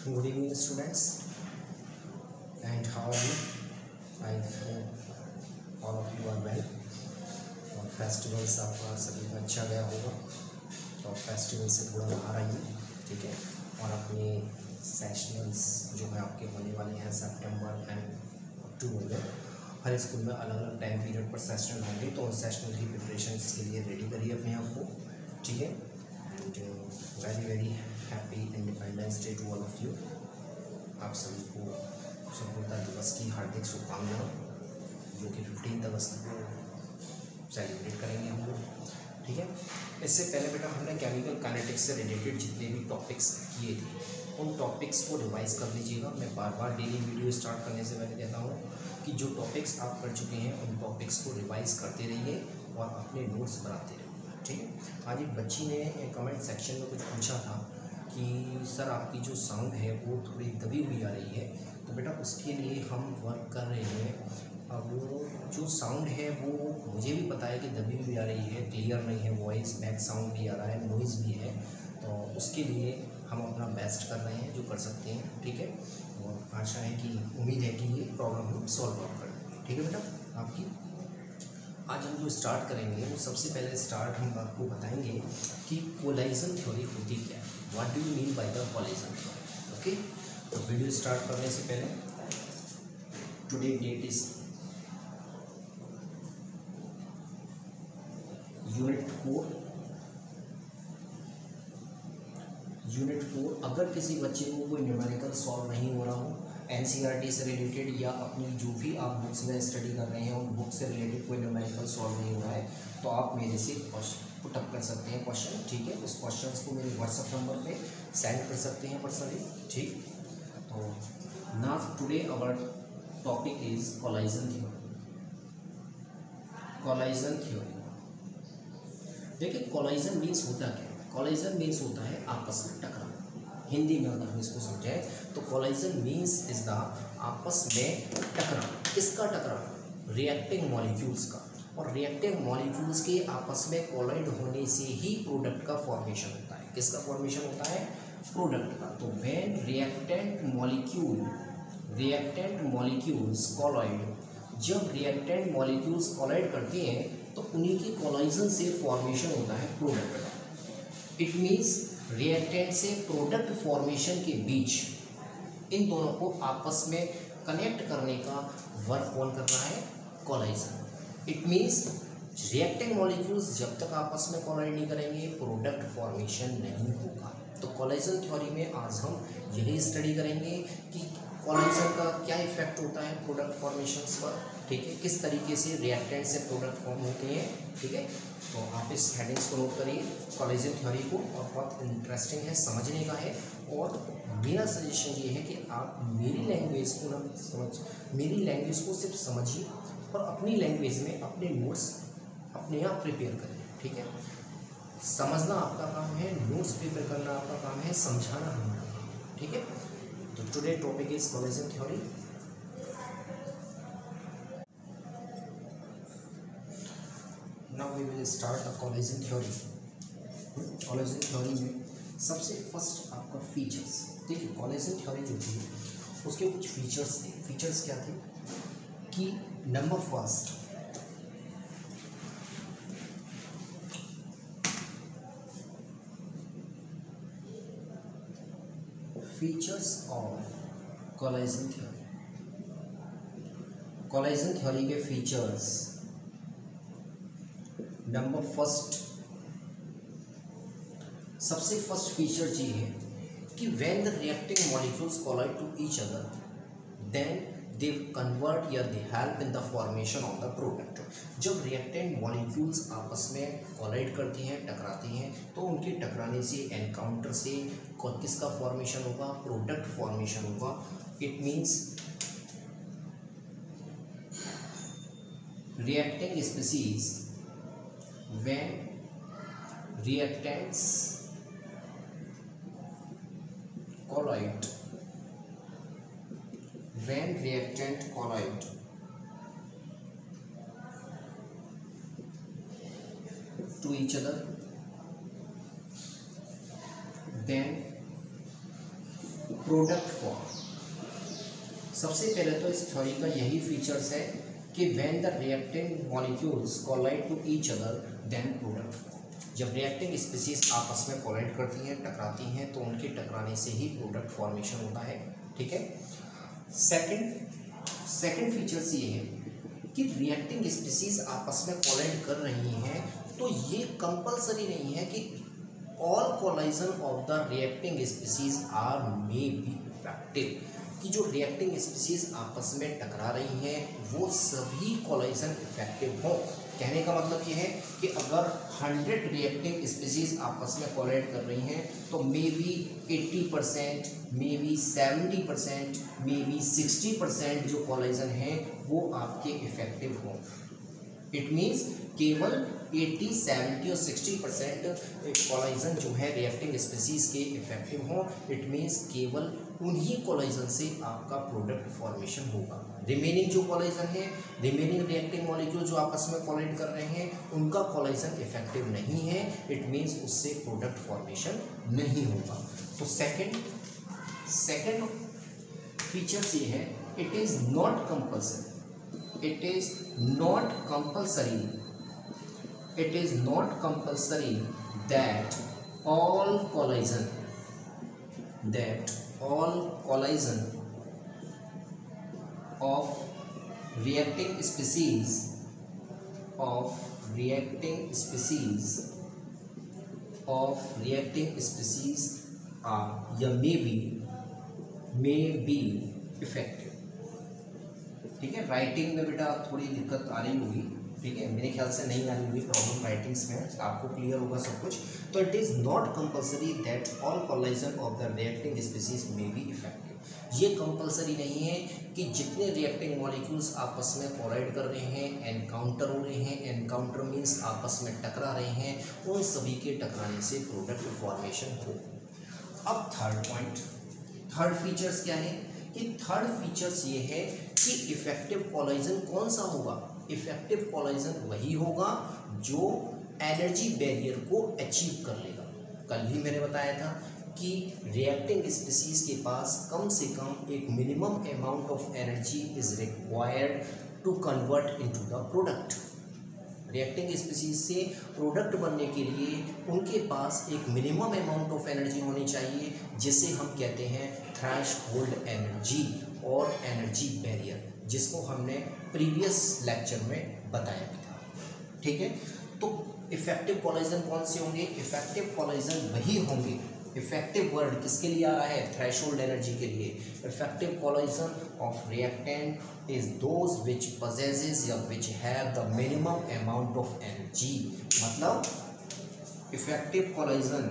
Good evening, students, and how are you? I hope all of you are well. और festivals आपका सभी का अच्छा गया होगा, तो फेस्टिवल से थोड़ा बाहर आइए, ठीक है। और अपने सेशनल्स जो है आपके होने वाले हैं सितंबर एंड अक्टूबर में, हर स्कूल में अलग अलग टाइम पीरियड पर सेशनल होंगे, तो उन सेशनल की प्रिपरेशन के लिए रेडी करिए अपने आप को, ठीक है। And very very happy independence day to all of you. आप सभी को स्वतंत्रता दिवस की हार्दिक शुभकामनाएं, जो कि 15 अगस्त को सेलिब्रेट करेंगे हम लोग, ठीक है। इससे पहले बेटा हमने केमिकल काइनेटिक्स से रिलेटेड जितने भी टॉपिक्स किए थे उन टॉपिक्स को रिवाइज कर लीजिएगा। मैं बार बार डेली वीडियो स्टार्ट करने से पहले कहता हूँ कि जो टॉपिक्स आप कर चुके हैं उन टॉपिक्स को रिवाइज करते रहिए और अपने नोट्स बनाते रहिए, ठीक है। आज एक बच्ची ने कमेंट सेक्शन में कुछ पूछा था कि सर आपकी जो साउंड है वो थोड़ी दबी हुई आ रही है, तो बेटा उसके लिए हम वर्क कर रहे हैं। अब जो साउंड है वो मुझे भी पता है कि दबी हुई आ रही है, क्लियर नहीं है, वॉइस बैक साउंड भी आ रहा है, नॉइज़ भी है, तो उसके लिए हम अपना बेस्ट कर रहे हैं जो कर सकते हैं, ठीक है। और आशा है कि उम्मीद है कि ये प्रॉब्लम हम सॉल्व आउट कर देंगे, ठीक है बेटा। आपकी आज हम जो स्टार्ट करेंगे वो सबसे पहले स्टार्ट हम आपको बताएंगे कि कोलाइजन थ्योरी होती क्या है, what do you mean by the collision theory, okay. तो वीडियो स्टार्ट करने से पहले टुडे डेट इज यूनिट 4। अगर किसी बच्चे को कोई न्यूमेरिकल सॉल्व नहीं हो रहा हो एनसीईआरटी से रिलेटेड या अपनी जो भी आप बुक्स में स्टडी कर रहे हैं उन बुक से रिलेटेड कोई न्यूमेरिकल सॉल्व नहीं हो रहा है, तो आप मेरे से पुटअप कर सकते हैं क्वेश्चन, ठीक है। उस क्वेश्चन को मेरे व्हाट्सएप नंबर पे सेंड कर सकते हैं पर्सनली, ठीक। तो now today our topic is collision theory. Collision theory, देखिए कोलाइजन मीन्स होता क्या है। कोलाइजन मीन्स होता है आपस में टकराना। हिंदी में अगर हम इसको समझें तो कोलाइजन मीन्स इज द आपस में टकराना। किसका टकराना? रिएक्टिंग मॉलिक्यूल्स का। और रिएक्टिंग मॉलिक्यूल्स के आपस में कोलाइड होने से ही प्रोडक्ट का फॉर्मेशन होता है। किसका फॉर्मेशन होता है? प्रोडक्ट का। तो व्हेन रिएक्टेंट मॉलिक्यूल्स कोलाइड, जब रिएक्टेंट मॉलिक्यूल्स कोलाइड करते हैं तो उन्हीं की कोलाइजन से फॉर्मेशन होता है प्रोडक्ट का। इट मीन्स रिएक्टेंट से प्रोडक्ट फॉर्मेशन के बीच इन दोनों को आपस में कनेक्ट करने का वर्क कौन कर रहा है? Collision. It means reacting molecules जब तक आपस में कोलाइड नहीं करेंगे प्रोडक्ट फॉर्मेशन नहीं होगा। तो कोलाइजन थ्योरी में आज हम यही स्टडी करेंगे कि कोलाइजन का क्या इफेक्ट होता है प्रोडक्ट फॉर्मेशंस पर, ठीक है। किस तरीके से रिएक्टेंट से प्रोडक्ट फॉर्म होते हैं, ठीक है। तो आप इस हेडिंग्स को नोट करिए कोलाइजन थ्योरी को, और बहुत इंटरेस्टिंग है, समझने का है। और मेरा सजेशन ये है कि आप मेरी लैंग्वेज को सिर्फ समझिए और अपनी लैंग्वेज में अपने नोट्स अपने आप प्रिपेयर करिए, ठीक है। समझना आपका काम है, नोट्स प्रिपेयर करना आपका काम है, समझाना हमारा काम है, ठीक है। तो today topic is collision theory. Now we will start the collision theory. Collision theory में सबसे फर्स्ट आपका फीचर्स, देखिए कोलाइजन थ्योरी जो थी उसके कुछ फीचर्स थे। फीचर्स क्या थे कि number first, features of collision theory. Collision theory के फीचर्स, नंबर फर्स्ट, सबसे फर्स्ट फीचर ये है कि when the reacting molecules collide to each other then they convert या they help in the formation of the product. जब reactant molecules आपस में collide करती हैं, टकराती हैं, तो उनके टकराने से, एनकाउंटर से किसका फॉर्मेशन होगा? प्रोडक्ट फॉर्मेशन होगा। It means reacting species when reactants collide, when reactant collide to each other, then product form. सबसे पहले तो इस थ्योरी का यही फीचर्स है कि when the reacting molecules collide to each other then product form. जब रिएक्टिंग स्पीसीज आपस में कोलाइड करती हैं, टकराती हैं, तो उनके टकराने से ही प्रोडक्ट फॉर्मेशन होता है। ठीक है। सेकंड फीचर्स ये है कि रिएक्टिंग स्पीसीज आपस में कोलाइड कर रही हैं, तो ये कंपलसरी नहीं है कि all collision of the reacting species are may be effective, कि जो रिएक्टिंग स्पीसीज आपस में टकरा रही हैं वो सभी कोलाइजन इफेक्टिव हों। कहने का मतलब ये है कि अगर 100 रिएक्टिंग स्पीसीज आपस में कोलाइड कर रही हैं तो may be 80%, may be 70%, may be 60% जो कोलाइजन हैं वो आपके इफेक्टिव हों। इट मीन्स केवल 80, 70 और 60% कोलाइजन जो है रिएक्टिंग स्पीसीज के इफेक्टिव हों। इट मीन्स केवल उन्हीं कोलाइजन से आपका प्रोडक्ट फॉर्मेशन होगा। रिमेनिंग जो कोलाइजन है, रिमेनिंग रिएक्टिंग मॉलिक्यूल जो आपस में कोलाइड कर रहे हैं, उनका कोलाइजन इफेक्टिव नहीं है। इट मीन्स उससे प्रोडक्ट फॉर्मेशन नहीं होगा। तो सेकेंड फीचर्स ये है, it is not compulsory, it is not compulsory that all collision of reacting species are या may be effective। ठीक है। राइटिंग में बेटा थोड़ी दिक्कत आ रही होगी, ठीक है, मेरे ख्याल से नहीं आ रही होगी प्रॉब्लम राइटिंग्स में, आपको क्लियर होगा सब कुछ। तो it is not compulsory that all collision of the reacting species में बी इफेक्टिव। ये कंपलसरी नहीं है कि जितने रिएक्टिंग मॉलिक्यूल्स आपस में कोलाइड कर रहे हैं, एनकाउंटर हो रहे हैं, एनकाउंटर मीन्स आपस में टकरा रहे हैं, उन सभी के टकराने से प्रोडक्ट फॉर्मेशन हो। अब थर्ड फीचर्स क्या है कि थर्ड फीचर्स ये है कि इफेक्टिव कोलाइजन कौन सा होगा। इफेक्टिव कोलाइजन वही होगा जो एनर्जी बैरियर को अचीव कर लेगा। कल भी मैंने बताया था कि रिएक्टिंग स्पीसीज के पास कम से कम एक minimum amount of energy is required to convert into the product. Reacting species से प्रोडक्ट बनने के लिए उनके पास एक मिनिमम अमाउंट ऑफ एनर्जी होनी चाहिए, जिसे हम कहते हैं थ्रेशहोल्ड एनर्जी और एनर्जी बैरियर, जिसको हमने प्रीवियस लेक्चर में बताया भी था। ठीक है। तो इफेक्टिव कोलाइजन कौन से होंगे? इफेक्टिव कोलाइजन वही होंगे। इफेक्टिव वर्ड किसके लिए आ रहा है? थ्रेशहोल्ड एनर्जी के लिए। Effective collision of reactant is those which possesses या which have the minimum amount of energy. मतलब effective collision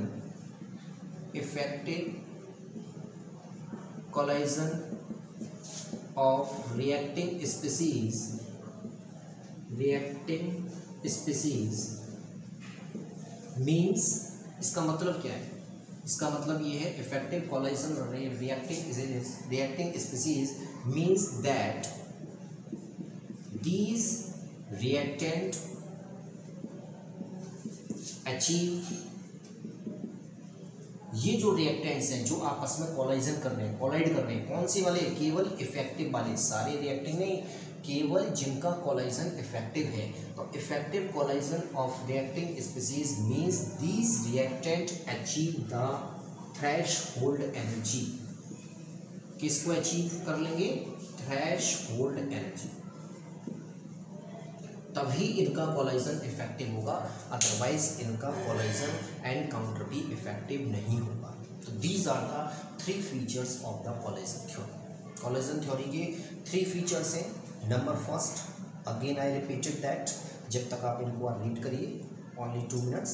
of reacting species means, इसका मतलब क्या है? इसका मतलब ये है effective collision reacting species means that these reactant achieve, ये जो रिएक्टेंट्स हैं जो आपस में कोलाइजन कर रहे हैं, कोलाइड कर रहे हैं, कौन से वाले? केवल इफेक्टिव वाले, सारे रिएक्टिंग नहीं, केवल जिनका कोलाइजन इफेक्टिव है। तो effective collision of reacting species means these reactant achieve the threshold energy. किसको अचीव कर लेंगे? Threshold energy. तभी इनका कोलाइजन इफेक्टिव होगा, अदरवाइज इनका कोलाइजन एंड काउंटर भी इफेक्टिव नहीं होगा। तो these are the 3 features of the collision theory. Collision theory के 3 फीचर्स हैं। Number first, again I repeated that, जब तक आप इनको रीड करिए, ओनली 2 मिनट्स।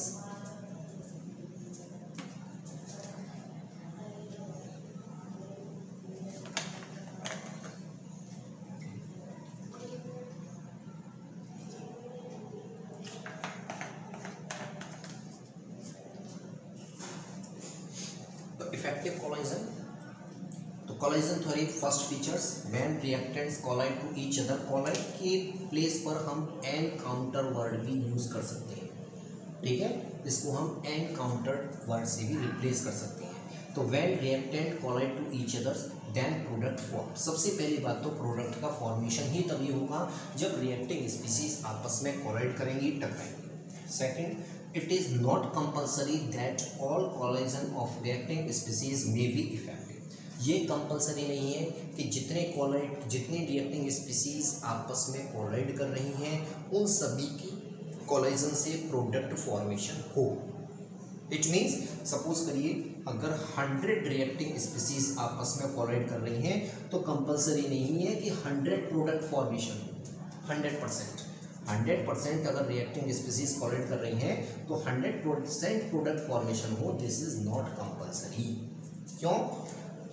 इफेक्टिव कोलाइजन, तो collision theory first features, when reactants collide to each other. Collide के place पर हम एनकाउंटर वर्ड भी यूज़ कर सकते हैं। ठीक है, इसको हम एनकाउंटर वर्ड से भी रिप्लेस कर सकते हैं। तो when reactant collide to each others then product form. सबसे पहली बात तो प्रोडक्ट का फॉर्मेशन ही तभी होगा जब रिएक्टिंग स्पीसीज आपस में कोलाइड करेंगी, टकराएंगी। Second, it is not compulsory that all collision of reacting species may be effective. ये कंपल्सरी नहीं है कि जितनी रिएक्टिंग स्पीसीज आपस में कोलाइड कर रही हैं उन सभी की कोलाइजन से प्रोडक्ट फॉर्मेशन हो। इट मीन्स सपोज करिए अगर 100 रिएक्टिंग स्पीसीज आपस में कोलाइड कर रही हैं तो कंपल्सरी नहीं है कि 100 प्रोडक्ट फॉर्मेशन हो। 100% अगर रिएक्टिंग स्पीसीज कोलाइड कर रही हैं तो 100% प्रोडक्ट फॉर्मेशन हो, दिस इज नॉट कंपल्सरी। क्यों?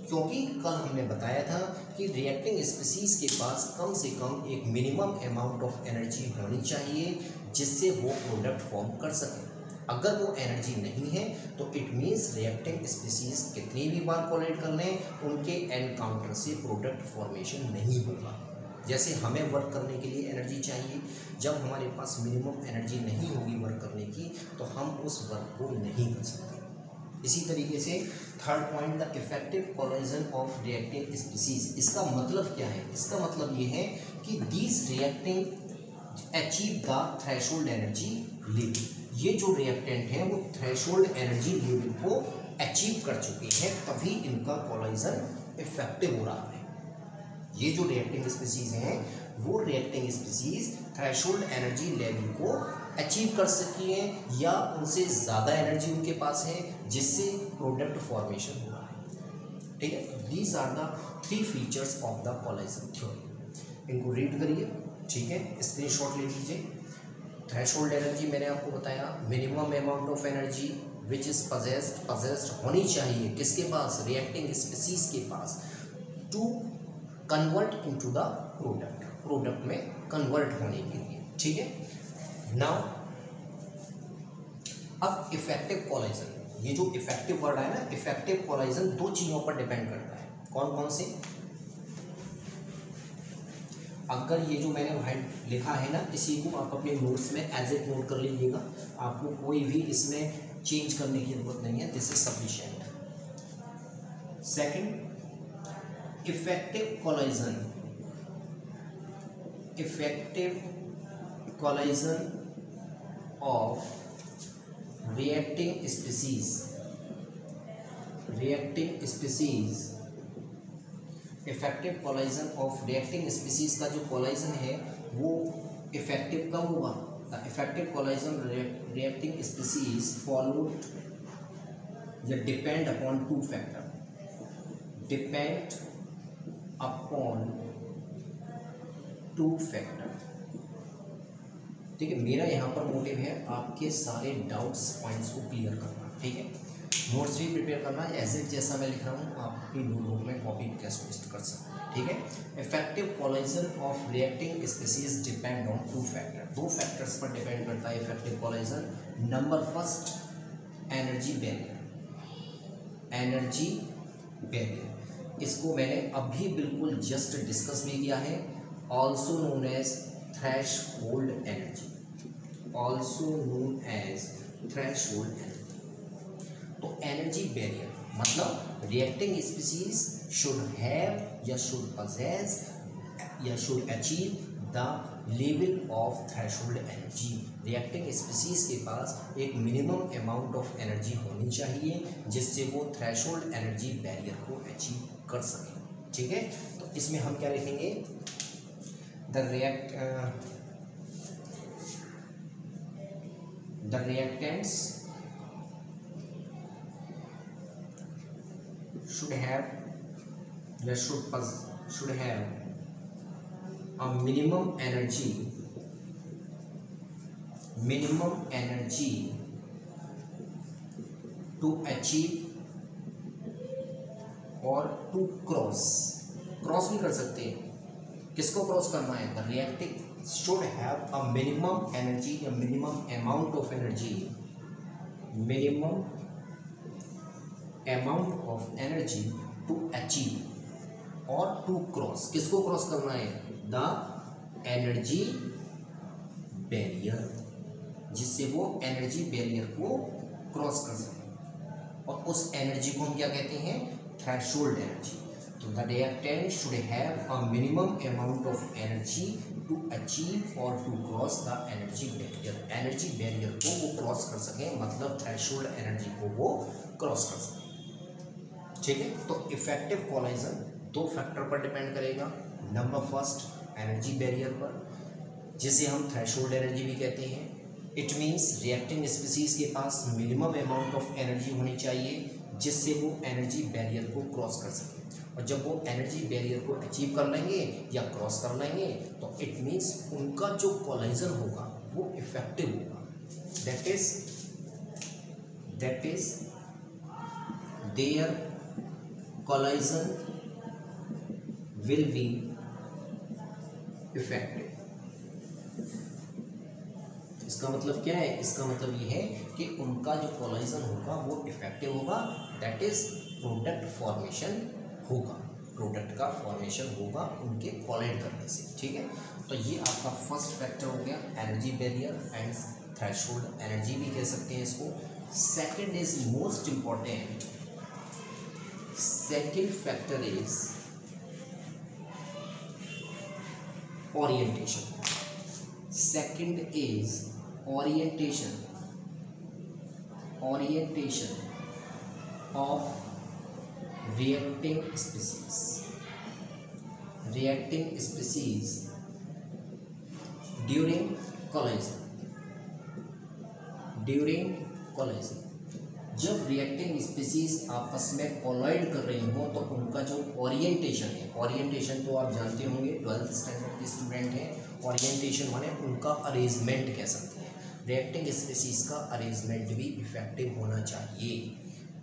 क्योंकि कल हमने बताया था कि रिएक्टिंग स्पीसीज के पास कम से कम एक मिनिमम अमाउंट ऑफ एनर्जी होनी चाहिए जिससे वो प्रोडक्ट फॉर्म कर सकें। अगर वो एनर्जी नहीं है तो इट मीन्स रिएक्टिंग स्पीसीज कितनी भी बार कोलाइड कर लें उनके एनकाउंटर से प्रोडक्ट फॉर्मेशन नहीं होगा। जैसे हमें वर्क करने के लिए एनर्जी चाहिए, जब हमारे पास मिनिमम एनर्जी नहीं होगी वर्क करने की तो हम उस वर्क को नहीं कर सकते। इसी तरीके से third point, the effective collision of reacting species. इसका मतलब क्या है? इसका मतलब ये है कि these reacting achieve the threshold energy level. ये जो रिएक्टेंट हैं वो थ्रेशोल्ड एनर्जी लेवल को अचीव कर चुके हैं, तभी इनका कोलाइजन इफेक्टिव हो रहा है। ये जो रिएक्टिंग स्पीसीज हैं वो reacting species threshold energy level को अचीव कर सकी हैं या उनसे ज़्यादा एनर्जी उनके पास है जिससे प्रोडक्ट फॉर्मेशन हो रहा है। ठीक है, these are the 3 features of the collision theory. इनको रीड करिए, ठीक है, स्क्रीनशॉट ले लीजिए। थ्रेशोल्ड एनर्जी मैंने आपको बताया, minimum amount of energy which is possessed होनी चाहिए किसके पास? रिएक्टिंग स्पीसीज के पास, to convert into the product में कन्वर्ट होने के लिए। ठीक है, नाउ अब इफेक्टिव कोलाइजन, ये जो इफेक्टिव वर्ड है ना, इफेक्टिव कोलाइजन 2 चीज़ों पर डिपेंड करता है। कौन कौन से? अगर ये जो मैंने वाइट लिखा है ना, इसी को आप अपने नोट्स में एज इट नोट कर लीजिएगा, आपको कोई भी इसमें चेंज करने की जरूरत नहीं है, this is sufficient. Second, effective collision of reacting species effective collision of reacting species का जो कोलाइजन है वो इफेक्टिव कब होगा? The effective collision reacting species followed या depend upon 2 factor, depend upon 2 factor. ठीक है, मेरा यहाँ पर मोटिव है आपके सारे डाउट्स पॉइंट्स को क्लियर करना। ठीक है, नोट्स भी प्रिपेयर करना, एज इट जैसा मैं लिख रहा हूँ आप अपनी नोटबुक में कॉपी पेस्ट कर सकते हैं। ठीक है, effective collision of reacting species depend on 2 factor. 2 factors पर डिपेंड करता है effective collision. Number first, energy barrier. इसको मैंने अभी बिल्कुल जस्ट डिस्कस भी किया है, also known as threshold energy, तो एनर्जी बैरियर मतलब रिएक्टिंग स्पीसीज शुड हैव या शुड पजेस या should achieve the level of threshold energy. Reacting species के पास एक मिनिमम अमाउंट ऑफ एनर्जी होनी चाहिए जिससे वो थ्रेशोल्ड एनर्जी बैरियर को अचीव कर सके। ठीक है, तो इसमें हम क्या लिखेंगे? The reactants should have a minimum energy to achieve और to क्रॉस भी कर सकते हैं। किसको क्रॉस करना है? The reacting should have a minimum energy, a minimum amount of energy to achieve और to cross। किसको क्रॉस करना है? द एनर्जी बैरियर, जिससे वो एनर्जी बैरियर को क्रॉस कर सके। और उस एनर्जी को हम क्या कहते हैं, थ्रेशोल्ड एनर्जी। तो the reactant should have a minimum amount of energy to achieve और to cross the energy barrier. Energy barrier को वो क्रॉस कर सकें, मतलब थ्रेशोल्ड एनर्जी को वो क्रॉस कर सकें। ठीक है, तो इफेक्टिव कोलाइजन दो फैक्टर पर डिपेंड करेगा। नंबर फर्स्ट, एनर्जी बैरियर पर, जिसे हम थ्रेशोल्ड एनर्जी भी कहते हैं। इट मीन्स रिएक्टिंग स्पीसीज के पास मिनिमम अमाउंट ऑफ एनर्जी होनी चाहिए जिससे वो एनर्जी बैरियर को क्रॉस कर सके, और जब वो एनर्जी बैरियर को अचीव कर लेंगे या क्रॉस कर लेंगे तो इट मीन्स उनका जो कोलाइजन होगा वो इफेक्टिव होगा। That is their collision will be effective. इसका मतलब क्या है, इसका मतलब ये है कि उनका जो कोलाइजन होगा वो इफेक्टिव होगा। दैट इज प्रोडक्ट फॉर्मेशन होगा, प्रोडक्ट का फॉर्मेशन होगा उनके कोलाइड करने से। ठीक है, तो ये आपका फर्स्ट फैक्टर हो गया, energy barrier and threshold energy भी कह सकते हैं इसको। Second is most important, second factor is orientation. Second is orientation of reacting species during collision। जब रिएक्टिंग स्पीसीज आपस में कोलाइड कर रही हो तो उनका जो ओरिएंटेशन है, ओरिएंटेशन तो आप जानते होंगे, 12th स्टैंडर्ड के स्टूडेंट हैं। ओरिएंटेशन माने उनका अरेंजमेंट कह सकते हैं। रिएक्टिंग स्पीसीज का अरेंजमेंट भी इफेक्टिव होना चाहिए।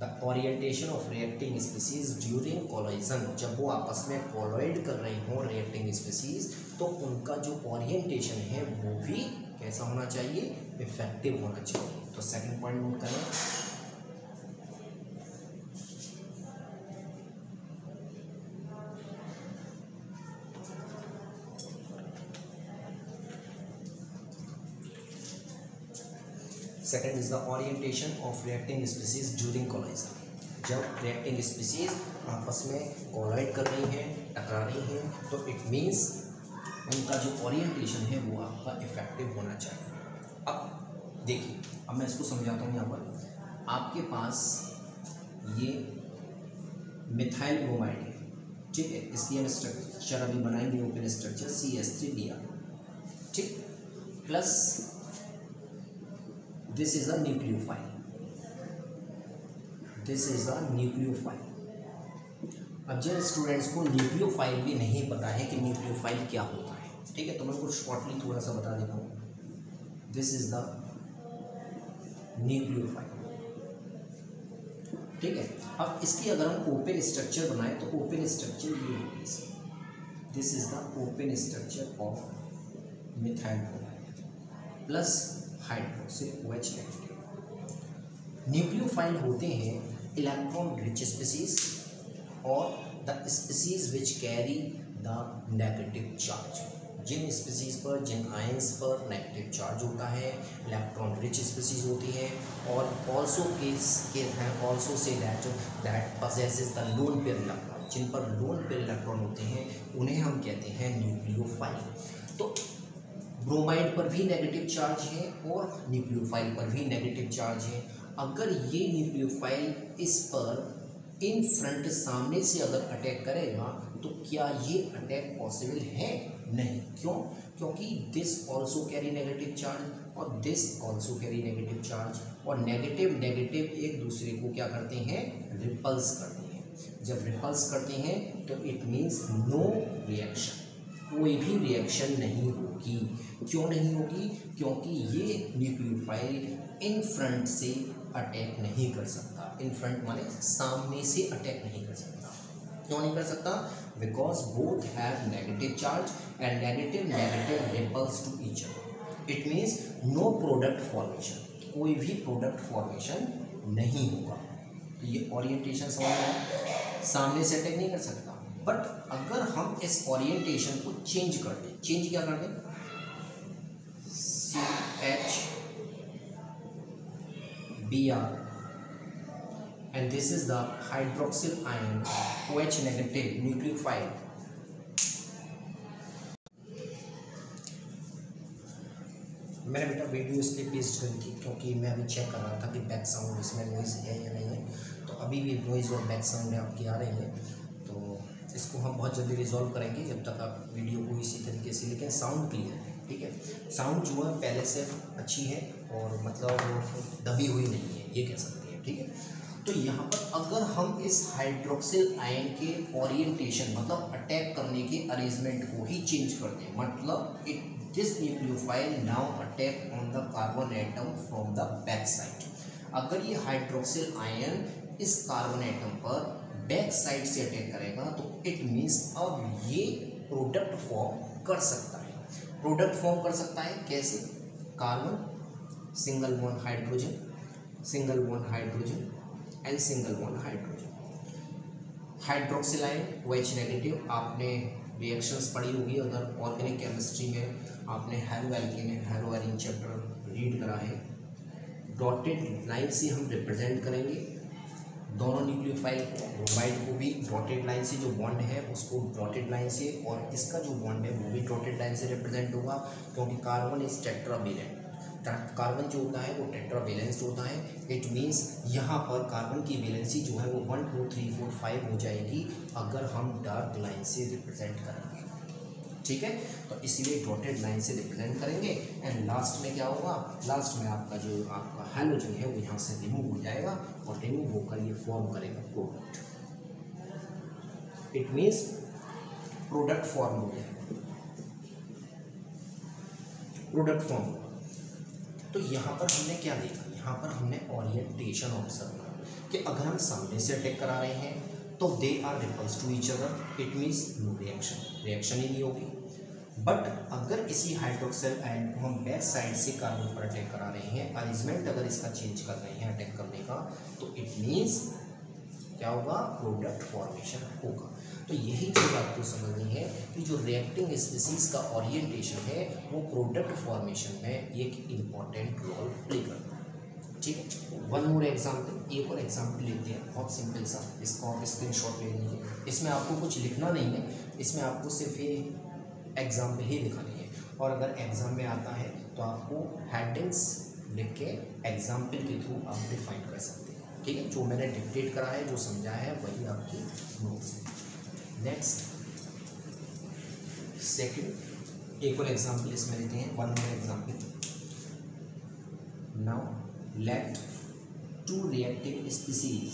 The orientation of reacting species during collision, जब वो आपस में कोलाइड कर रही हो रिएक्टिंग स्पीसीज तो उनका जो ओरिएंटेशन है वो भी कैसा होना चाहिए, इफेक्टिव होना चाहिए। तो सेकंड पॉइंट नोट करें। Second is the orientation of reacting species during collision. जब रिएक्टिंग स्पीसीज आपस में कोलाइड कर रही हैं, टकरा रही हैं, तो इट मीन्स उनका जो ओरिएंटेशन है वो आपका इफेक्टिव होना चाहिए। अब देखिए, अब मैं इसको समझाता हूँ। यहाँ पर आपके पास ये मिथाइल ब्रोमाइड है, ठीक है, इसकी हम स्ट्रक्चर अभी बनाएंगे, ओपन स्ट्रक्चर CH3Br, ठीक, plus this is a nucleophile, अब जिन स्टूडेंट्स को न्यूक्लियोफाइल भी नहीं पता है कि न्यूक्लियोफाइल क्या होता है, ठीक है, तो मैं कुछ शॉर्टली थोड़ा सा बता देता हूँ। दिस इज द न्यूक्लियोफाइल, ठीक है। अब इसकी अगर हम ओपन स्ट्रक्चर बनाएं तो ओपन स्ट्रक्चर ये होगी इसकी। This is the open structure of methyl bromide plus hydroxyl OH negative. Nucleophile होते हैं इलेक्ट्रॉन रिच स्पीसीज और the species which carry the negative charge. जिन स्पीसीज पर, जिन आयंस पर नेगेटिव चार्ज होता है, इलेक्ट्रॉन रिच स्पीसीज होती है। और also also say that possesses the lone pair electron, जिन पर लोन पेयर इलेक्ट्रॉन होते हैं उन्हें हम कहते हैं न्यूक्लियोफाइल। तो ब्रोमाइड पर भी नेगेटिव चार्ज है और न्यूक्लियोफाइल पर भी नेगेटिव चार्ज है। अगर ये न्यूक्लियोफाइल इस पर इन फ्रंट सामने से अगर अटैक करेगा तो क्या ये अटैक पॉसिबल है? नहीं। क्यों? क्योंकि this also carry negative charge और this also carry negative charge, और नेगेटिव नेगेटिव एक दूसरे को क्या करते हैं, रिपल्स करते हैं। जब रिपल्स करते हैं तो इट मीन्स नो रिएक्शन, कोई भी रिएक्शन नहीं होगी। क्यों नहीं होगी? क्योंकि ये न्यूक्लियोफाइल इन फ्रंट से अटैक नहीं कर सकता। इन फ्रंट माने सामने से अटैक नहीं कर सकता। क्यों नहीं कर सकता? Because both have negative charge and negative negative repels to each other. It means no product formation, कोई भी प्रोडक्ट फॉर्मेशन नहीं होगा। तो ये ओरिएंटेशन समझ में, सामने से अटैक नहीं कर सकता। बट अगर हम इस ओरिएंटेशन को चेंज कर दें, चेंज क्या कर दें, CH Br and this is the hydroxyl ion OH negative nucleophile. मैंने बेटा वीडियो इसलिए पेस्ट करी थी क्योंकि मैं अभी चेक कर रहा था कि बैक साउंड इसमें नॉइज़ है या नहीं है। तो अभी भी नॉइज़ और बैक साउंड आपकी आ रही है, तो इसको हम बहुत जल्दी रिजॉल्व करेंगे जब तक आप वीडियो को इसी तरीके से, लेकिन साउंड क्लियर है, ठीक है। साउंड जो है पहले से अच्छी है और मतलब वो दबी हुई नहीं है, ये कह सकते हैं, ठीक है। तो यहाँ पर अगर हम इस हाइड्रोक्सिल आयन के ओरिएंटेशन मतलब अटैक करने के अरेंजमेंट को ही चेंज कर दें, मतलब this nucleophile now attack on the carbon atom from the back side. अगर ये हाइड्रोक्सिल आयन इस कार्बन एटम पर बैक साइड से अटैक करेगा तो इट मीन्स अब ये प्रोडक्ट फॉर्म कर सकता है। प्रोडक्ट फॉर्म कर सकता है कैसे? Carbon single bond hydrogen, single bond hydrogen and single bond hydrogen. Hydroxyl ion OH negative, आपने रिएक्शंस पढ़ी होगी अगर ऑर्गेनिक केमिस्ट्री में, आपने halo alkane hello Erin chapter read करा है। डॉटेड लाइन से हम रिप्रेजेंट करेंगे दोनों न्यूक्लियोफाइल को, ब्रोमाइड को भी डॉटेड लाइन से, जो बॉन्ड है उसको डॉटेड लाइन से, और इसका जो बॉन्ड है वो भी डॉटेड लाइन से रिप्रेजेंट होगा क्योंकि कार्बन इज टेट्रावेलेंट। कार्बन जो होता है वो टेट्रावेलेंस होता है। इट मीन्स यहाँ पर कार्बन की वैलेंसी जो है वो 1 2 3 4 5 हो जाएगी अगर हम डार्क लाइन से रिप्रेजेंट करेंगे, ठीक है। तो इसीलिए डॉटेड लाइन से रिप्रेजेंट करेंगे एंड लास्ट में क्या होगा? लास्ट में आपका जो आपका हैलोजन है वो यहाँ से रिमूव हो जाएगा और रिमूव होकर ये फॉर्म करेगा product. It means product form हो जाएगा, प्रोडक्ट फॉर्म। तो यहाँ पर हमने क्या देखा? यहाँ पर हमने ओरिएंटेशन ऑब्जर्व करा कि अगर हम सामने से अटैक करा रहे हैं तो they are repulse to each other, it means no reaction, reaction ही नहीं होगी। बट अगर इसी हाइड्रोक्सिल आयन को हम बैक साइड से कार्बन पर अटैक करा रहे हैं, अरेंजमेंट अगर इसका चेंज कर रहे हैं अटैक करने का, तो इट मीन्स क्या होगा? प्रोडक्ट फॉर्मेशन होगा। तो यही चीज़ आपको समझनी है कि जो रिएक्टिंग स्पीसीज का ओरिएंटेशन है वो प्रोडक्ट फॉर्मेशन में एक इम्पॉर्टेंट रोल प्ले करता है, ठीक है। वन मोर एग्जाम्पल, एक और एग्जाम्पल लेते हैं, बहुत सिंपल सा, इसको आप स्क्रीनशॉट ले लीजिए। इसमें आपको कुछ लिखना नहीं है, इसमें आपको सिर्फ ये एग्जाम्पल ही दिखानी है, और अगर एग्जाम में आता है तो आपको हेडिंग्स लिख के एग्जाम्पल के थ्रू आप डिफाइन कर सकते हैं, ठीक है। जो मैंने डिक्टेट करा है, जो समझाया है, वही आपकी नोट्स है। नेक्स्ट सेकंड, एक और एग्जाम्पल इसमें लेते हैं, one more example. Now let two reacting species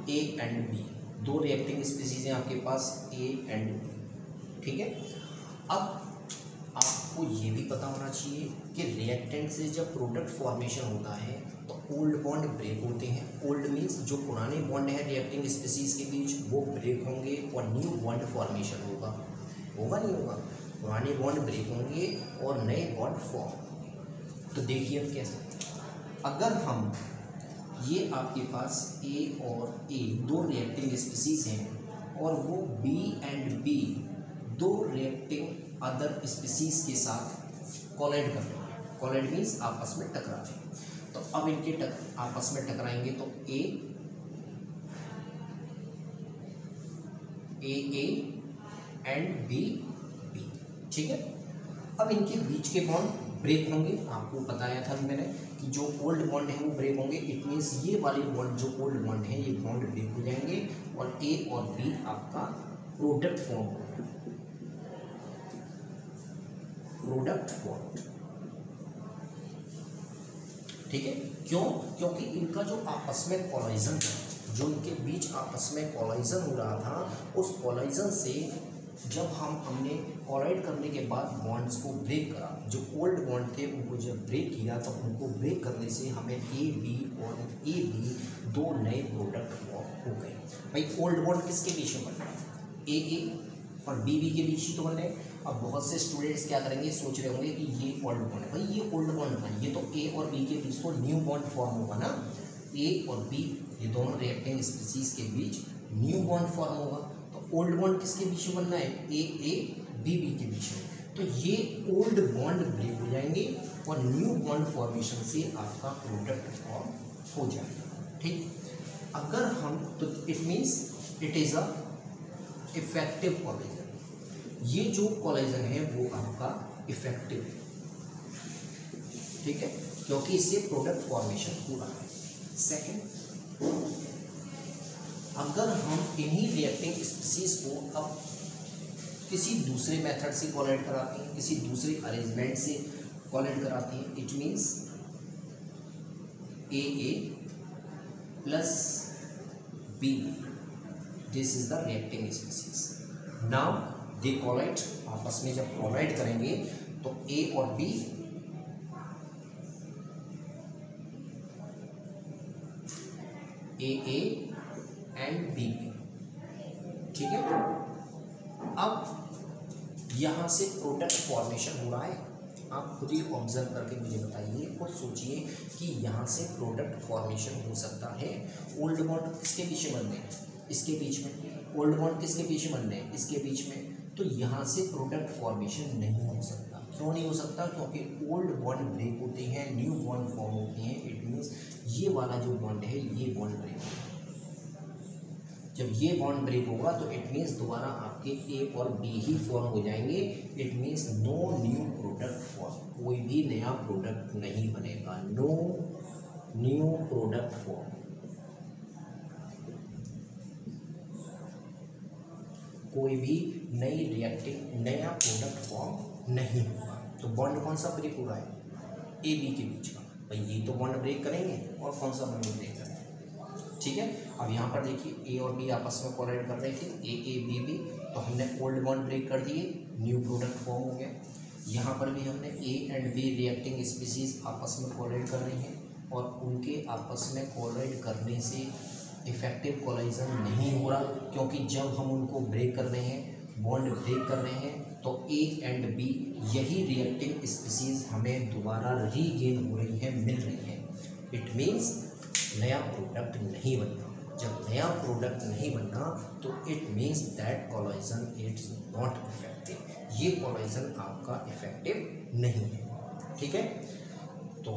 A and B, दो रिएक्टिंग स्पीसीज हैं आपके पास ए एंड बी, ठीक है। अब आपको ये भी पता होना चाहिए कि रिएक्टेंट से जब प्रोडक्ट फॉर्मेशन होता है तो ओल्ड बॉन्ड ब्रेक होते हैं। ओल्ड मीन्स जो पुराने बॉन्ड हैं रिएक्टिंग स्पीसीज के बीच वो ब्रेक होंगे और न्यू बॉन्ड फॉर्मेशन होगा, होगा नहीं होगा? पुराने बॉन्ड ब्रेक होंगे और नए बॉन्ड फॉर्म होंगे। तो देखिए हम कैसे, अगर हम ये आपके पास ए और ए दो रिएक्टिंग स्पीसीज हैं और वो बी एंड बी दो रिएक्टिंग अदर स्पीसीज के साथ कोलाइड कर रहे हैं। कोलाइड मीन्स आपस में टकरा रहे हैं। तो अब इनके आपस में टकराएंगे तो ए एंड बी, ठीक है। अब इनके बीच के बॉन्ड ब्रेक होंगे, आपको बताया था मैंने कि जो ओल्ड बॉन्ड है वो ब्रेक होंगे। इट मीन्स ये वाले बॉन्ड जो ओल्ड बॉन्ड है ये बॉन्ड ब्रेक हो जाएंगे और ए और बी आपका प्रोडक्ट फॉर्म होगा, प्रोडक्ट फॉर्म, ठीक है। क्यों? क्योंकि इनका जो आपस में कोलाइजन था, जो इनके बीच आपस में कोलाइजन हो रहा था, उस कोलाइजन से जब हमने कोलाइड करने के बाद बॉन्ड्स को ब्रेक करा, जो ओल्ड बॉन्ड थे उनको जब ब्रेक किया तो उनको ब्रेक करने से हमें ए बी और ए बी दो नए प्रोडक्ट फॉर्म हो गए। भाई ओल्ड बॉन्ड किसके बीच में बन रहा है? ए और बी के बीच ही तो बन रहे हैं। अब बहुत से स्टूडेंट्स क्या करेंगे, सोच रहे होंगे कि ये ओल्ड बॉन्ड है। भाई ये ओल्ड बॉन्ड था, ये तो ए और बी के बीच तो न्यू बॉन्ड फॉर्म होगा ना। ए और बी ये दोनों रिएक्टिंग स्पीसीज के बीच न्यू बॉन्ड फॉर्म होगा। तो ओल्ड बॉन्ड किसके बीच में बनना है? ए बी के बीच में। तो ये ओल्ड बॉन्ड ब्रेक हो जाएंगे और न्यू बॉन्ड फॉर्मेशन से आपका प्रोडक्ट फॉर्म हो जाएगा। ठीक, अगर हम तो it means it is a effective collagen. ये जो कोलाजन है वो आपका इफेक्टिव है, ठीक है, क्योंकि इससे प्रोडक्ट फॉर्मेशन पूरा है। सेकंड, अगर हम इन्हीं रिएक्टिंग स्पीसीज को अब किसी दूसरे मेथड से कोलाइड कराते हैं, किसी दूसरे अरेंजमेंट से कोलाइड कराते हैं, it means AA plus B, this is the reacting species. Now they collide, आपस में जब कोलाइड करेंगे तो A और B AA एंड B, ठीक है। अब यहाँ से प्रोडक्ट फॉर्मेशन हो रहा है, आप खुद ही ऑब्जर्व करके मुझे बताइए, खुद सोचिए कि यहाँ से प्रोडक्ट फॉर्मेशन हो सकता है। ओल्ड बॉन्ड किसके पीछे बन रहे हैं? इसके बीच में। ओल्ड बॉन्ड किसके पीछे बन रहे हैं? इसके बीच में। तो यहाँ से प्रोडक्ट फॉर्मेशन नहीं हो सकता। क्यों नहीं हो सकता? क्योंकि ओल्ड बॉन्ड ब्रेक होते हैं, न्यू बॉन्ड फॉर्म होते हैं। इट मीन्स ये वाला जो बॉन्ड है ये बॉन्ड ब्रेक होगा। जब ये बॉन्ड ब्रेक होगा तो इट मीन्स दोबारा आपके ए और बी ही फॉर्म हो जाएंगे। It means no new product form, कोई भी नया प्रोडक्ट नहीं बनेगा। नो न्यू प्रोडक्ट फॉर्म, कोई भी नई रिएक्टिंग नया प्रोडक्ट फॉर्म नहीं होगा। तो बॉन्ड कौन सा ब्रेक हो रहा है? ए बी के बीच का। भाई ये तो बॉन्ड ब्रेक करेंगे और कौन सा बॉन्ड ब्रेक करेंगे, ठीक है। अब यहाँ पर देखिए ए और बी आपस में कोलाइड कर रहे थे, ए बी, तो हमने ओल्ड बॉन्ड ब्रेक कर दिए, न्यू प्रोडक्ट फॉर्म हो गया। यहाँ पर भी हमने A and B reacting species आपस में कोलाइड कर रही हैं और उनके आपस में कोलाइड करने से इफेक्टिव कोलाइजन नहीं हो रहा, क्योंकि जब हम उनको ब्रेक कर रहे हैं, बॉन्ड ब्रेक कर रहे हैं, तो ए एंड बी यही रिएक्टिंग स्पीसीज हमें दोबारा रीगेन हो रही है, मिल रही है। इट मीन्स नया प्रोडक्ट नहीं बनना। जब नया प्रोडक्ट नहीं बनना तो it means that collision it's not effective. ये कोलाइजन आपका इफेक्टिव नहीं है, ठीक है। तो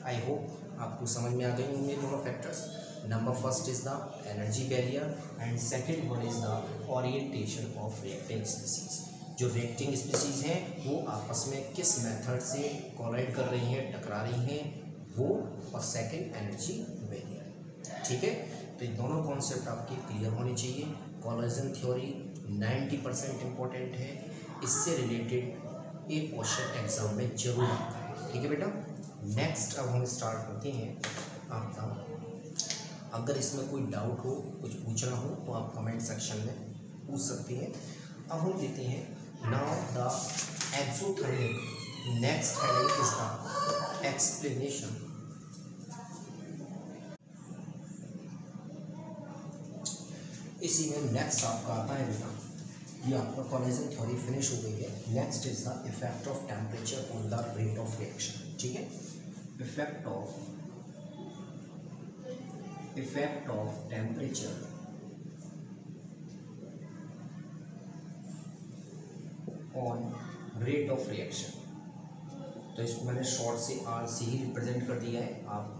आई होप आपको समझ में आ गई होंगे दोनों factors. Number first is the energy barrier and second one is the orientation of reacting species. जो रिएक्टिंग स्पीसीज हैं वो आपस में किस मेथड से कोलाइड कर रही हैं, टकरा रही हैं, वो, और सेकेंड एनर्जी बैरियर, ठीक है। तो ये दोनों कॉन्सेप्ट आपके क्लियर होने चाहिए। कोलाजन थ्योरी 90% इम्पोर्टेंट है, इससे रिलेटेड एक क्वेश्चन एग्जाम में जरूर आता है, ठीक है बेटा। नेक्स्ट अब हम स्टार्ट करते हैं आपका। अगर इसमें कोई डाउट हो, कुछ पूछना हो तो आप कमेंट सेक्शन में पूछ सकते हैं। अब हम देते हैं now the exothermic. Next heading is the explanation. इसी में नेक्स्ट आपका आता है बेटा, ये आपका कोलाजन थ्योरी फिनिश हो गई है। Next is the effect of temperature on the rate of reaction, ठीक है। Effect of temperature on rate of reaction. तो इसको मैंने शॉर्ट से आर से ही रिप्रेजेंट कर दिया है। आप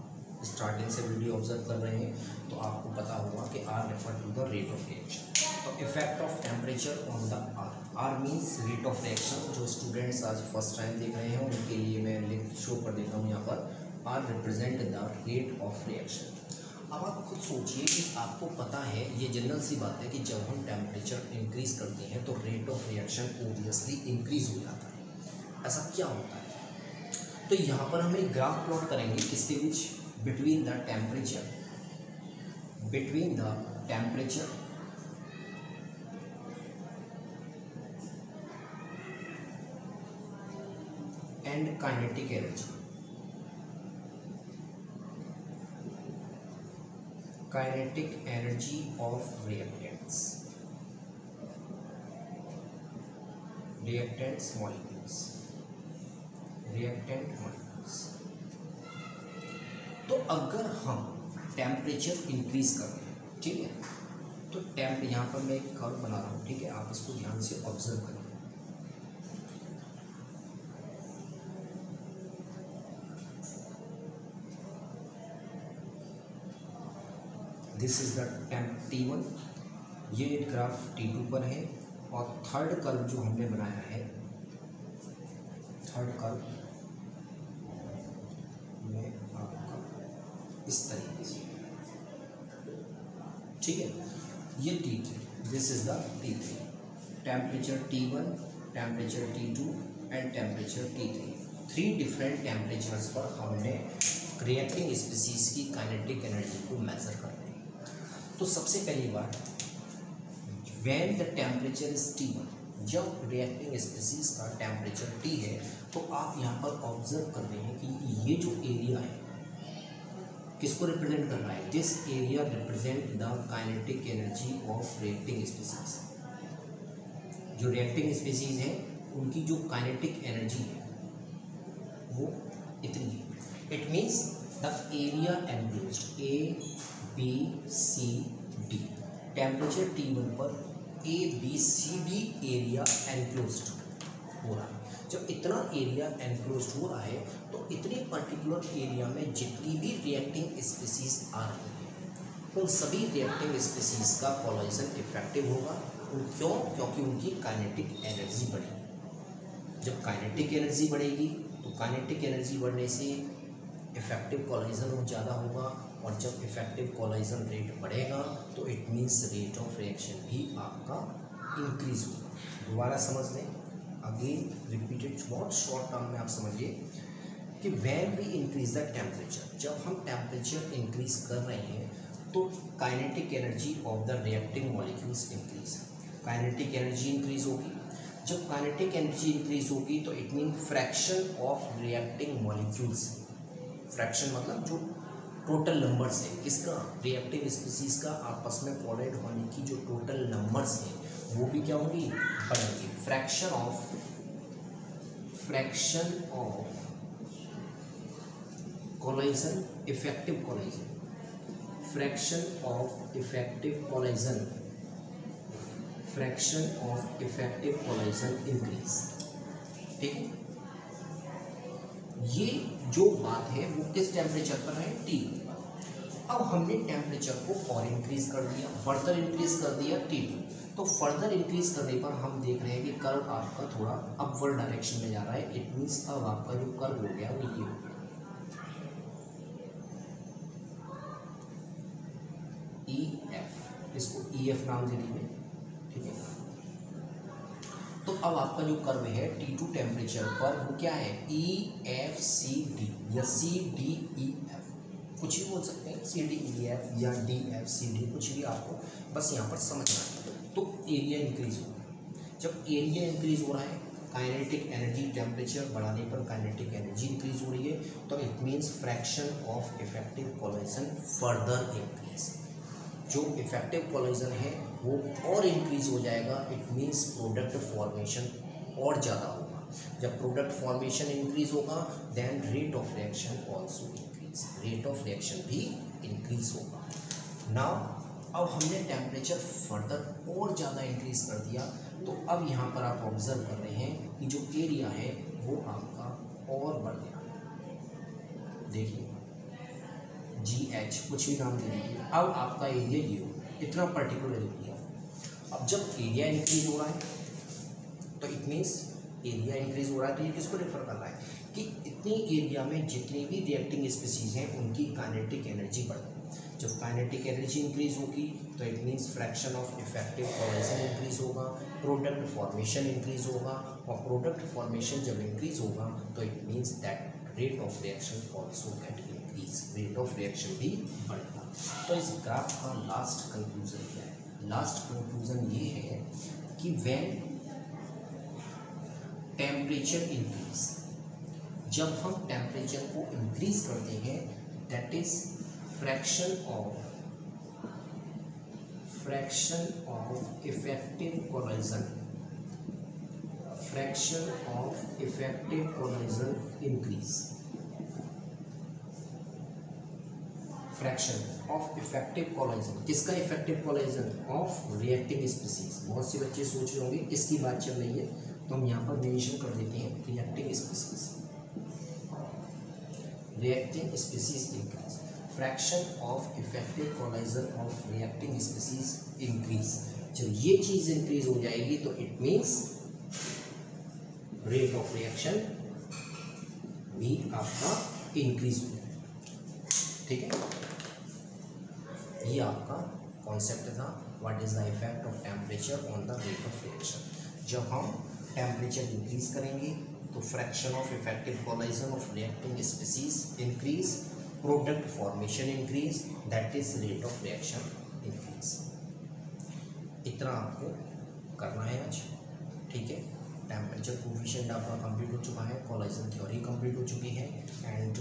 स्टार्टिंग से वीडियो ऑब्जर्व कर रहे हैं तो आपको पता होगा कि R refer to the rate of reaction. तो effect of temperature on the R means rate of reaction. जो स्टूडेंट्स आज फर्स्ट टाइम देख रहे हैं उनके लिए मैं लिंक शो कर देता हूँ यहाँ पर। R represent the rate of reaction. अब आप खुद सोचिए कि आपको पता है, ये जनरल सी बात है कि जब हम टेम्परेचर इंक्रीज करते हैं तो rate of reaction obviously increase हो जाता है। ऐसा क्या होता है? तो यहाँ पर हम एक ग्राफ प्लॉट करेंगे किसके बीच? between the temperature and kinetic energy, of reactants molecules, reactant molecules। तो अगर हम टेम्परेचर इंक्रीज कर रहे हैं, ठीक है, तो यहाँ पर मैं एक कर्व बना रहा हूँ, ठीक है, आप इसको ध्यान से ऑब्जर्व करें। This is the temp T1, ये ग्राफ T2 पर है। और थर्ड कर्व जो हमने बनाया है, थर्ड कर्व में आपका इस तरीके से, ठीक है, ये T3, this is the T3, temperature T1, temperature T2 and temperature T3। 3 different temperatures पर हमने रिएक्टिंग स्पीसीज की काइनेटिक एनर्जी को मेजर कर रहे हैं। तो सबसे पहली बात, when the temperature is T1, जब रिएक्टिंग स्पीसीज का टेम्परेचर T है, तो आप यहाँ पर ऑब्जर्व कर रहे हैं कि ये जो एरिया है किसको रिप्रेजेंट कर रहा है? This area represent the kinetic energy of reacting species. जो रिएक्टिंग स्पीसीज है उनकी जो काइनेटिक एनर्जी है वो इतनी है। It means the area enclosed, A B C D, temperature T1 पर A B C D area enclosed हो रहा है। जब इतना एरिया एनक्लोज्ड हो रहा है तो इतनी पर्टिकुलर एरिया में जितनी भी रिएक्टिंग स्पीसीज आ रही है उन सभी रिएक्टिंग स्पीसीज का कोलाइजन इफेक्टिव होगा। क्यों? क्योंकि उनकी काइनेटिक एनर्जी बढ़ेगी। जब काइनेटिक एनर्जी बढ़ेगी तो काइनेटिक एनर्जी बढ़ने से इफेक्टिव कोलाइजन ज़्यादा होगा, और जब इफेक्टिव कोलाइजन रेट बढ़ेगा तो it means rate of reaction भी आपका इंक्रीज होगा। दोबारा समझ लें, अगेन रिपीटेड, बहुत शॉर्ट टर्म में आप समझिए कि when we increase the temperature, जब हम टेम्परेचर इंक्रीज कर रहे हैं तो kinetic energy of the reacting molecules increase, kinetic energy increase होगी। जब काइनेटिक एनर्जी इंक्रीज होगी तो it mean fraction of reacting molecules, fraction मतलब जो टोटल नंबर्स है किसका? रिएक्टिंग स्पीसीज का आपस में कोलाइड होने की जो टोटल नंबर्स हैं वो भी क्या होगी? बढ़ेंगी। Fraction of collision, effective collision, fraction of effective collision, fraction of effective collision increase, ठीक है। ये जो बात है वो किस टेम्परेचर पर है? T। अब हमने टेम्परेचर को और इंक्रीज कर दिया, फर्दर इंक्रीज कर दिया T2। तो फर्दर इंक्रीज करने पर हम देख रहे हैं कि कर्व आपका थोड़ा अपवर्ड डायरेक्शन में जा रहा है। इट मीन्स अब आपका जो कर्व हो गया वो ये हो गया, EF, इसको EF नाम दे दीजिए, ठीक है। तो अब आपका जो कर्व है T2 टेम्परेचर पर वो क्या है? EFCD या CDEF, कुछ भी बोल सकते हैं, CDEF या DFCD, कुछ भी आपको बस यहाँ पर समझना है। तो एरिया इंक्रीज हो रहा है। जब एरिया इंक्रीज हो रहा है, काइनेटिक एनर्जी, टेम्परेचर बढ़ाने पर काइनेटिक एनर्जी इंक्रीज हो रही है, तो it means fraction of effective collision further increase. जो इफेक्टिव कोलाइजन है वो और इंक्रीज हो जाएगा। इट मीन्स प्रोडक्ट फॉर्मेशन और ज़्यादा होगा। जब प्रोडक्ट फॉर्मेशन इंक्रीज होगा then rate of reaction also increase, rate of reaction भी इंक्रीज होगा। नाउ अब हमने टेम्परेचर फर्दर और ज़्यादा इंक्रीज कर दिया, तो अब यहाँ पर आप ऑब्जर्व कर रहे हैं कि जो एरिया है वो आपका और बढ़ गया। देखिए GH, कुछ भी नाम दे दीजिए। अब आपका एरिया ये हो, इतना पर्टिकुलर एरिया। अब जब एरिया इंक्रीज हो रहा है तो इट मीन्स एरिया इंक्रीज हो रहा है, तो ये किसको रेफर कर रहा है कि इतनी एरिया में जितनी भी रिएक्टिंग स्पीसीज हैं उनकी काइनेटिक एनर्जी बढ़ गई। जब काइनेटिक एनर्जी इंक्रीज होगी तो it means fraction of effective collision increase होगा, प्रोडक्ट फॉर्मेशन इंक्रीज होगा, और प्रोडक्ट फॉर्मेशन जब इंक्रीज होगा तो it means that rate of reaction also get increase, rate of reaction भी बढ़ेगा। तो इस ग्राफ का लास्ट कंक्लूजन क्या है? लास्ट कंक्लूजन ये है कि व्हेन टेम्परेचर इंक्रीज, जब हम टेम्परेचर को इंक्रीज करते हैं, that is fraction of effective collision, fraction of effective collision increase, fraction of effective collision, किसका effective collision? Of reacting species. बहुत से बच्चे सोच रहे होंगे किसकी बात चल रही है, तो हम यहाँ पर मेंशन कर देते हैं reacting species, reacting species increase, fraction of effective collision of reacting species increase. जब ये चीज़ इंक्रीज हो जाएगी तो it means rate of reaction भी आपका इंक्रीज हो जाएगा। ठीक है, ये आपका कॉन्सेप्ट था what is the effect of temperature on the rate of reaction. जब हम टेम्परेचर इंक्रीज करेंगे तो fraction of effective collision of reacting species increase, product formation increase, that is rate of reaction increase. इतना आपको करना है आज। ठीक है, टेम्परेचर कोफिशिएंट आपका कंप्लीट हो चुका है, कोलाइजन थ्योरी कंप्लीट हो चुकी है, एंड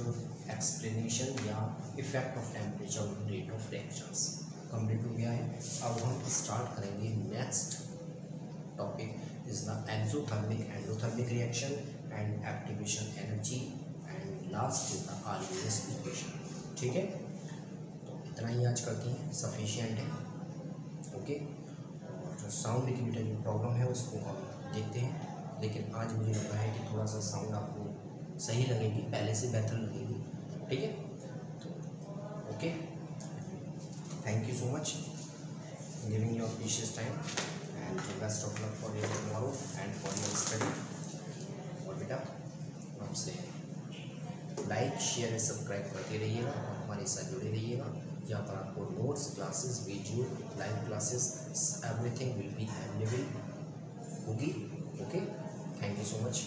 एक्सप्लेनेशन या effect of temperature on rate of reactions complete हो गया है। अब हम स्टार्ट करेंगे next topic is the exothermic endothermic reaction and activation energy, and last is the arguments equation. ठीक है, तो इतना ही आज करते हैं, सफिशिएंट है। ओके, और जो साउंड की प्रॉब्लम है उसको हम देखते हैं, लेकिन आज मुझे लग रहा है कि थोड़ा सा साउंड आपको सही लगेगी, पहले से बेहतर लगेगी। ठीक है, तो okay, thank you so much giving your precious time, and best of luck for your tomorrow and for your study. और बेटा आपसे लाइक शेयर और सब्सक्राइब करते रहिएगा और हमारे साथ जुड़े रहिएगा। यहाँ पर आपको notes, classes, video, live classes, everything will be available होगी। Okay, thank you so much.